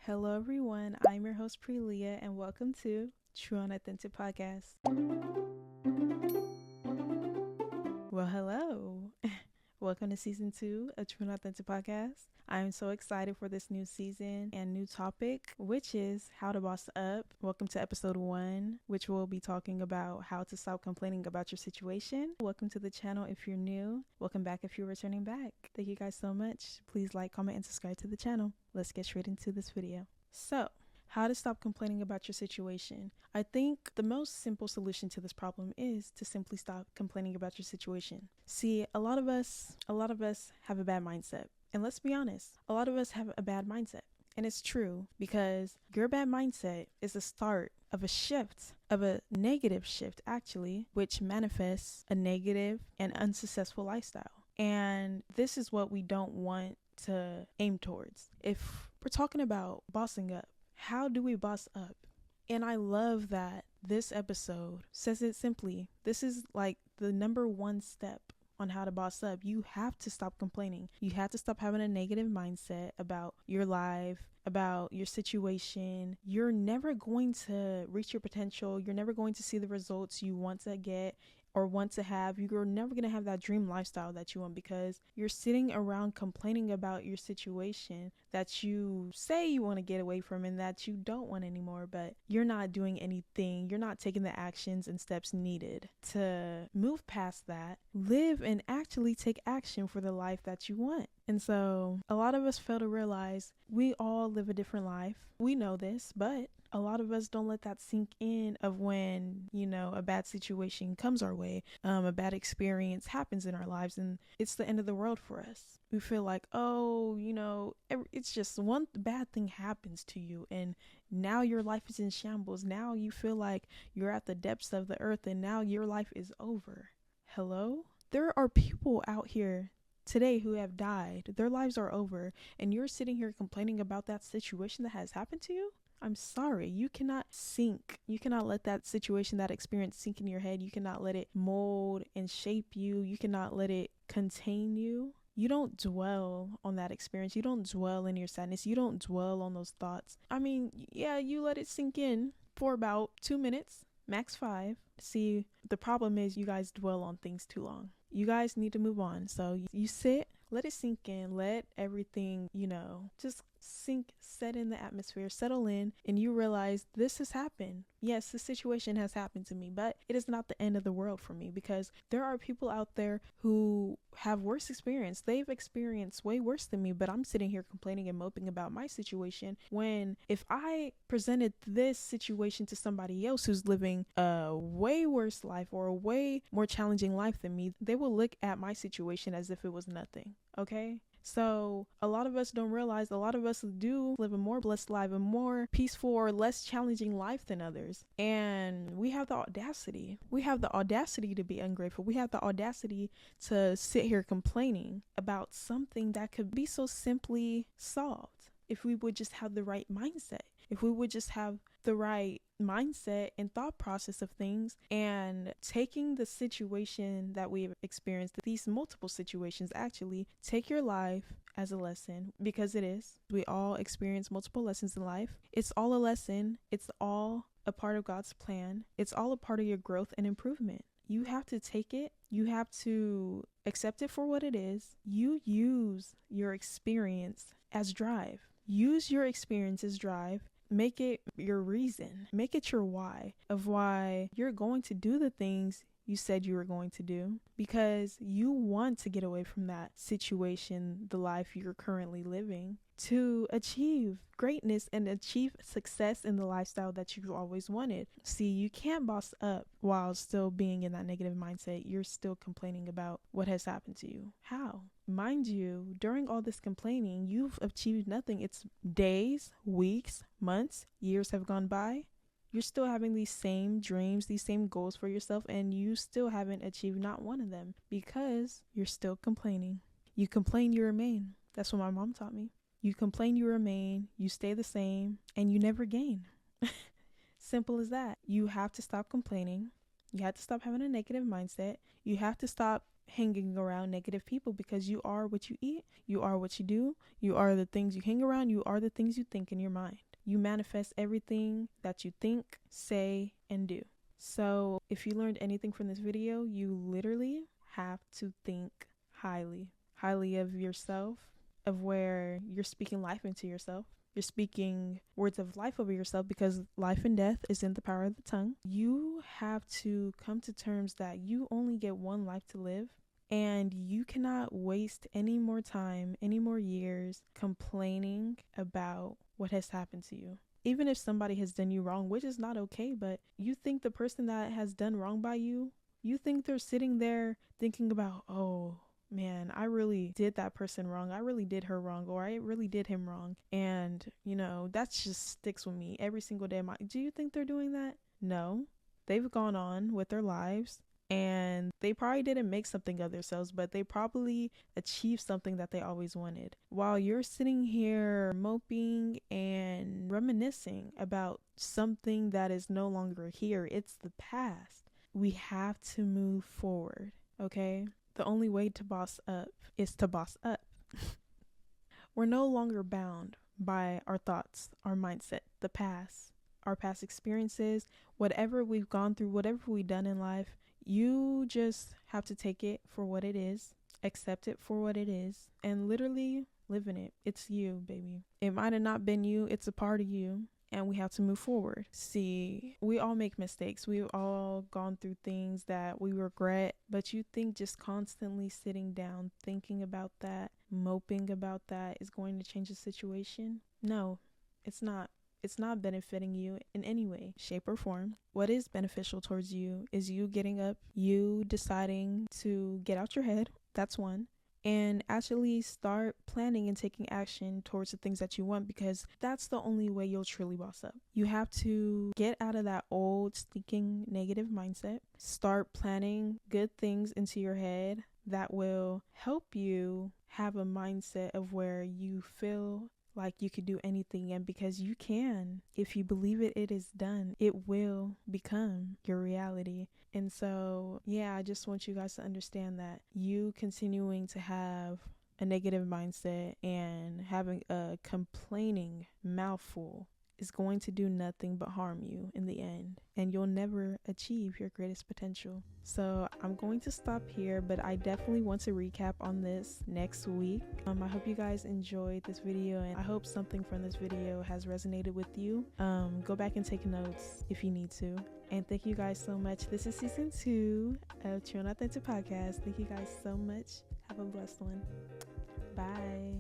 Hello, everyone. I'm your host, Prelia, and welcome to Trueandauthenticpodcast. Well, hello. Welcome to season 2 of True and Authentic Podcast. I'm so excited for this new season and new topic, which is how to boss up. Welcome to episode 1, which we'll be talking about how to stop complaining about your situation. Welcome to the channel if you're new. Welcome back if you're returning back. Thank you guys so much. Please like, comment, and subscribe to the channel. Let's get straight into this video. So, how to stop complaining about your situation. I think the most simple solution to this problem is to simply stop complaining about your situation. See, a lot of us have a bad mindset. And let's be honest, a lot of us have a bad mindset. And it's true, because your bad mindset is the start of a shift, of a negative shift actually, which manifests a negative and unsuccessful lifestyle. And this is what we don't want to aim towards. If we're talking about bossing up, how do we boss up? And I love that this episode says it simply. This is like the number one step on how to boss up. You have to stop complaining. You have to stop having a negative mindset about your life, about your situation. You're never going to reach your potential. You're never going to see the results you want to get or want to have. You're never going to have that dream lifestyle that you want because you're sitting around complaining about your situation that you say you want to get away from and that you don't want anymore, but you're not doing anything. You're not taking the actions and steps needed to move past that, live and actually take action for the life that you want. And so a lot of us fail to realize we all live a different life. We know this, but a lot of us don't let that sink in of when, a bad situation comes our way, a bad experience happens in our lives, and it's the end of the world for us. We feel like, it's just one bad thing happens to you, and now your life is in shambles. Now you feel like you're at the depths of the earth, and now your life is over. Hello? There are people out here today who have died. Their lives are over, and you're sitting here complaining about that situation that has happened to you? I'm sorry, you cannot sink. You cannot let that situation, that experience sink in your head. You cannot let it mold and shape you. You cannot let it contain you. You don't dwell on that experience. You don't dwell in your sadness. You don't dwell on those thoughts. I mean, yeah, you let it sink in for about 2 minutes, max 5. See, the problem is you guys dwell on things too long. You guys need to move on. So you sit, let it sink in, let everything, just set in the atmosphere, settle in, and you realize this has happened. Yes, this situation has happened to me, but it is not the end of the world for me because there are people out there who have worse experience. They've experienced way worse than me, but I'm sitting here complaining and moping about my situation when if I presented this situation to somebody else who's living a way worse life or a way more challenging life than me, they will look at my situation as if it was nothing. Okay? So a lot of us don't realize a lot of us do live a more blessed life, a more peaceful or less challenging life than others. And we have the audacity. We have the audacity to be ungrateful. We have the audacity to sit here complaining about something that could be so simply solved if we would just have the right mindset. If we would just have the right mindset and thought process of things and taking the situation that we've experienced, these multiple situations, actually take your life as a lesson, because it is. We all experience multiple lessons in life. It's all a lesson. It's all a part of God's plan. It's all a part of your growth and improvement. You have to take it. You have to accept it for what it is. You use your experience as drive. Use your experience as drive. Make it your reason. Make it your why of why you're going to do the things you said you were going to do, because you want to get away from that situation, the life you're currently living, to achieve greatness and achieve success in the lifestyle that you always wanted. See, you can't boss up while still being in that negative mindset. You're still complaining about what has happened to you. How? Mind you, during all this complaining, you've achieved nothing. It's days, weeks, months, years have gone by. You're still having these same dreams, these same goals for yourself, and you still haven't achieved not one of them because you're still complaining. You complain, you remain. That's what my mom taught me. You complain, you remain, you stay the same, and you never gain. Simple as that. You have to stop complaining. You have to stop having a negative mindset. You have to stop hanging around negative people, because you are what you eat, you are what you do, you are the things you hang around, you are the things you think in your mind. You manifest everything that you think, say, and do. So if you learned anything from this video, you literally have to think highly of yourself, of where you're speaking life into yourself. You're speaking words of life over yourself, because life and death is in the power of the tongue. You have to come to terms that you only get one life to live, and you cannot waste any more time, any more years complaining about what has happened to you. Even if somebody has done you wrong, which is not okay, but you think the person that has done wrong by you, you think they're sitting there thinking about, oh man, I really did that person wrong. I really did her wrong, or I really did him wrong. And, that just sticks with me every single day. Do you think they're doing that? No. They've gone on with their lives, and they probably didn't make something of themselves, but they probably achieved something that they always wanted. While you're sitting here moping and reminiscing about something that is no longer here, it's the past. We have to move forward, okay? The only way to boss up is to boss up. We're no longer bound by our thoughts, our mindset, the past, our past experiences, whatever we've gone through, whatever we've done in life. You just have to take it for what it is, accept it for what it is, and literally live in it. It's you, baby. It might have not been you, it's a part of you. And we have to move forward. See, we all make mistakes. We've all gone through things that we regret, but you think just constantly sitting down, thinking about that, moping about that is going to change the situation? No, it's not. It's not benefiting you in any way, shape, or form. What is beneficial towards you is you getting up, you deciding to get out your head. That's one. And actually start planning and taking action towards the things that you want, because that's the only way you'll truly boss up. You have to get out of that old stinking negative mindset. Start planning good things into your head that will help you have a mindset of where you feel like you could do anything, and because you can, if you believe it, it is done. It will become your reality. And so, yeah, I just want you guys to understand that you continuing to have a negative mindset and having a complaining mouthful is going to do nothing but harm you in the end, and you'll never achieve your greatest potential. So I'm going to stop here, but I definitely want to recap on this next week. I hope you guys enjoyed this video, and I hope something from this video has resonated with you. Go back and take notes if you need to. And thank you guys so much. This is season 2 of True and Authentic Podcast. Thank you guys so much. Have a blessed one. Bye.